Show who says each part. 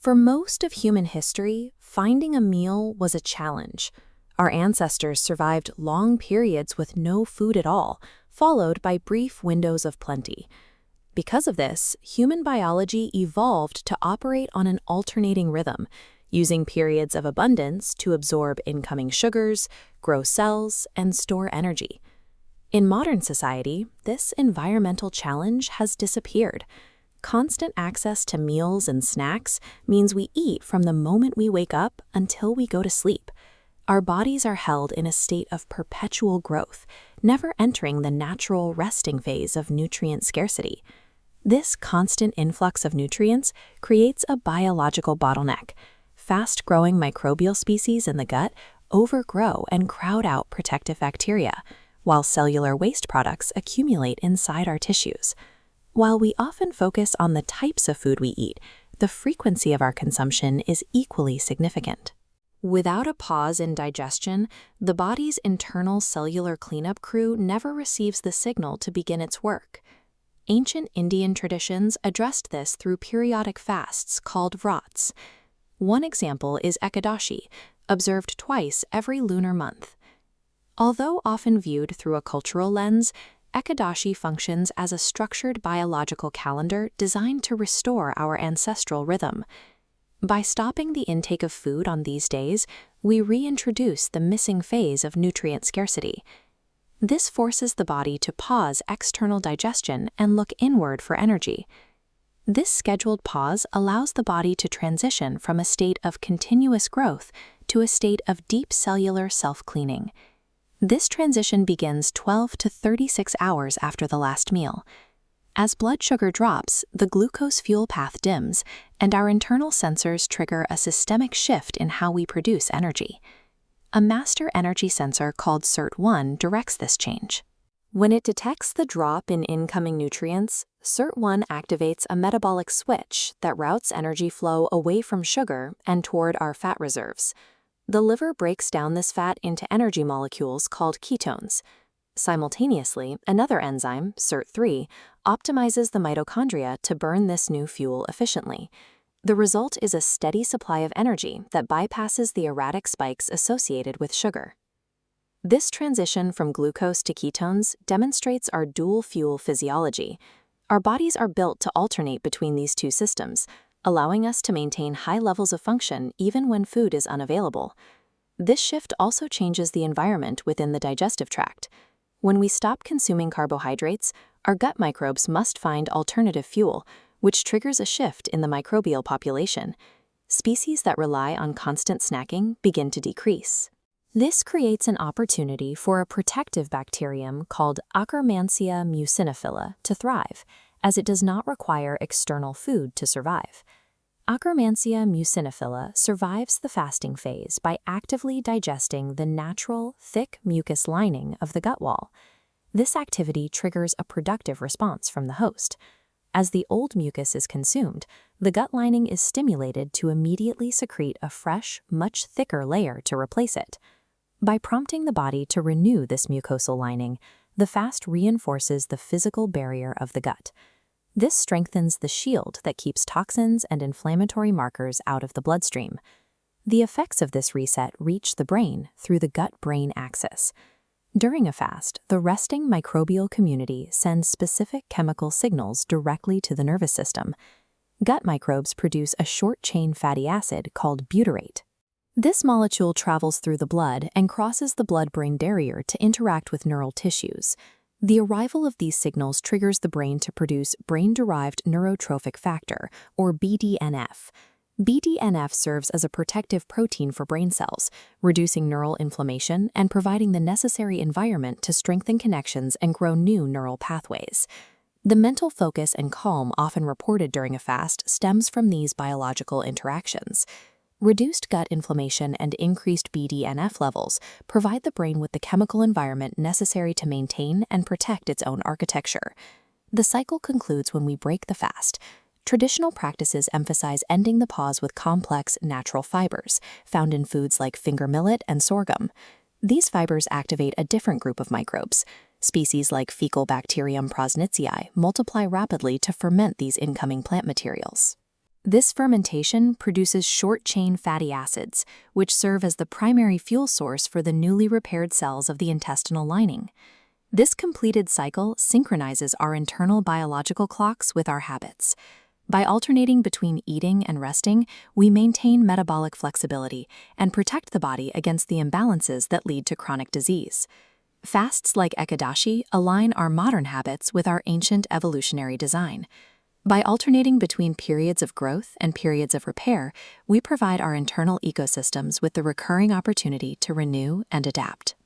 Speaker 1: For most of human history, finding a meal was a challenge. Our ancestors survived long periods with no food at all, followed by brief windows of plenty. Because of this, human biology evolved to operate on an alternating rhythm, using periods of abundance to absorb incoming sugars, grow cells, and store energy. In modern society, this environmental challenge has disappeared. Constant access to meals and snacks means we eat from the moment we wake up until we go to sleep. Our bodies are held in a state of perpetual growth, never entering the natural resting phase of nutrient scarcity. This constant influx of nutrients creates a biological bottleneck. Fast-growing microbial species in the gut overgrow and crowd out protective bacteria, while cellular waste products accumulate inside our tissues. While we often focus on the types of food we eat, the frequency of our consumption is equally significant. Without a pause in digestion, the body's internal cellular cleanup crew never receives the signal to begin its work. Ancient Indian traditions addressed this through periodic fasts called vrats. One example is Ekadashi, observed twice every lunar month. Although often viewed through a cultural lens, Ekadashi functions as a structured biological calendar designed to restore our ancestral rhythm. By stopping the intake of food on these days, we reintroduce the missing phase of nutrient scarcity. This forces the body to pause external digestion and look inward for energy. This scheduled pause allows the body to transition from a state of continuous growth to a state of deep cellular self-cleaning. This transition begins 12 to 36 hours after the last meal. As blood sugar drops, the glucose fuel path dims, and our internal sensors trigger a systemic shift in how we produce energy. A master energy sensor called SIRT1 directs this change. When it detects the drop in incoming nutrients, SIRT1 activates a metabolic switch that routes energy flow away from sugar and toward our fat reserves. The liver breaks down this fat into energy molecules called ketones. Simultaneously, another enzyme, SIRT3, optimizes the mitochondria to burn this new fuel efficiently. The result is a steady supply of energy that bypasses the erratic spikes associated with sugar. This transition from glucose to ketones demonstrates our dual fuel physiology. Our bodies are built to alternate between these two systems, allowing us to maintain high levels of function even when food is unavailable. This shift also changes the environment within the digestive tract. When we stop consuming carbohydrates, our gut microbes must find alternative fuel, which triggers a shift in the microbial population. Species that rely on constant snacking begin to decrease. This creates an opportunity for a protective bacterium called Akkermansia muciniphila to thrive, as it does not require external food to survive. Akkermansia muciniphila survives the fasting phase by actively digesting the natural, thick mucus lining of the gut wall. This activity triggers a productive response from the host. As the old mucus is consumed, the gut lining is stimulated to immediately secrete a fresh, much thicker layer to replace it. By prompting the body to renew this mucosal lining, the fast reinforces the physical barrier of the gut. This strengthens the shield that keeps toxins and inflammatory markers out of the bloodstream. The effects of this reset reach the brain through the gut-brain axis. During a fast, the resting microbial community sends specific chemical signals directly to the nervous system. Gut microbes produce a short-chain fatty acid called butyrate. This molecule travels through the blood and crosses the blood-brain barrier to interact with neural tissues. The arrival of these signals triggers the brain to produce brain-derived neurotrophic factor, or BDNF. BDNF serves as a protective protein for brain cells, reducing neural inflammation and providing the necessary environment to strengthen connections and grow new neural pathways. The mental focus and calm often reported during a fast stems from these biological interactions. Reduced gut inflammation and increased BDNF levels provide the brain with the chemical environment necessary to maintain and protect its own architecture. The cycle concludes when we break the fast. Traditional practices emphasize ending the pause with complex, natural fibers, found in foods like finger millet and sorghum. These fibers activate a different group of microbes. Species like Faecalbacterium prosnitzii multiply rapidly to ferment these incoming plant materials. This fermentation produces short-chain fatty acids, which serve as the primary fuel source for the newly repaired cells of the intestinal lining. This completed cycle synchronizes our internal biological clocks with our habits. By alternating between eating and resting, we maintain metabolic flexibility and protect the body against the imbalances that lead to chronic disease. Fasts like Ekadashi align our modern habits with our ancient evolutionary design. By alternating between periods of growth and periods of repair, we provide our internal ecosystems with the recurring opportunity to renew and adapt.